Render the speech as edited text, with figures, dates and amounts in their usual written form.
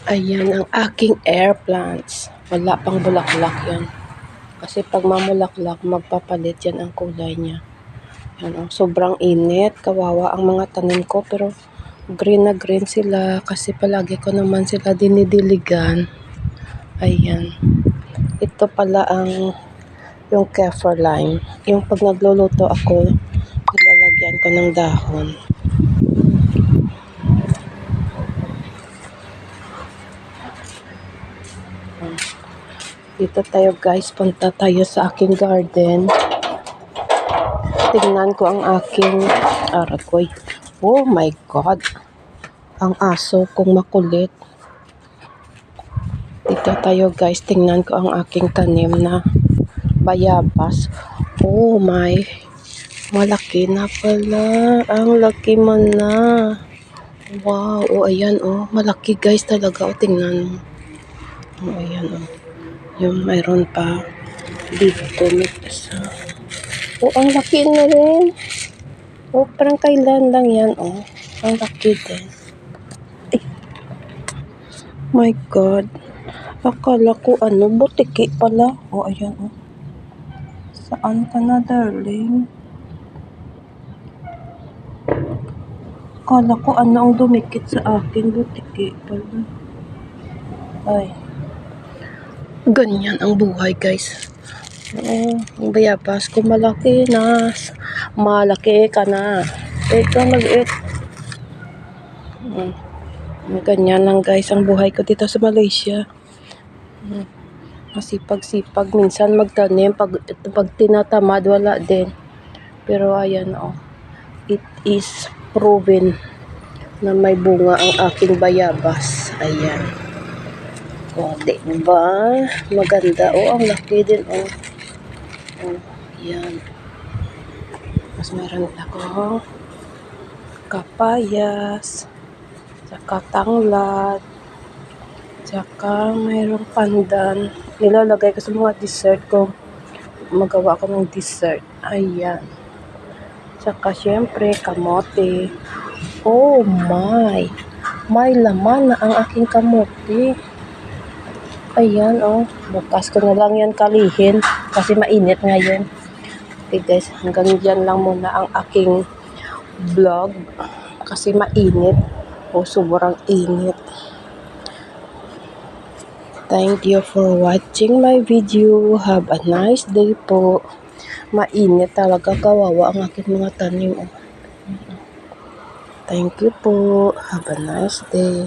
Ayan ang aking air plants. Wala pang bulaklak yan. Kasi pag mamulaklak, magpapalit yan ang kulay niya. Yan, oh, sobrang init. Kawawa ang mga tanim ko. Pero green na green sila. Kasi palagi ko naman sila dinidiligan. Ayan. Ito pala ang yung kaffir lime. Yung pag nagluluto ako, nilalagyan ko ng dahon. Dito tayo guys, punta tayo sa aking garden. Tingnan ko ang aking aragoy. Oh my God! Ang aso kong makulit. Dito tayo guys, tingnan ko ang aking tanim na bayabas. Oh my! Malaki na pala. Ang laki man na. Wow! Oh ayan oh. Malaki guys talaga. Oh tingnan mo. Oh ayan oh. Yung mayroon pa dito may isa. Oh, ang laki na rin. Oh, parang kailan lang yan, oh. Ang laki din. Ay. My God. Akala ko butiki pala. Oh, ayan, oh. Saan ka na, darling? Akala ko ang dumikit sa akin. Butiki pala. Ay. Ganyan ang buhay, guys. Oo, ang bayabas ko malaki na. Malaki ka na. Ito mag-eat. Ganyan lang guys ang buhay ko dito sa Malaysia. Masipag-sipag. Minsan magtanim. Pag tinatamad, wala din. Pero ayan oh. It is proven na may bunga ang aking bayabas. Ayan. O, diba? Maganda. O, ang laki din. O, yan. Mas meron ako kapayas, saka tanglad, saka mayroong pandan. Nilalagay ko sa mga dessert ko. Magawa ko ng dessert. Ayan. Saka syempre, kamote. Oh my! May laman na ang aking kamote. Ayan, oh. Bukas ko na lang yan kalihin kasi mainit ngayon. Okay guys, hanggang dyan lang muna ang aking vlog kasi mainit. Oh, sobrang init. Thank you for watching my video. Have a nice day po. Mainit talaga, kawawa ang aking mga tanim. Thank you po. Have a nice day.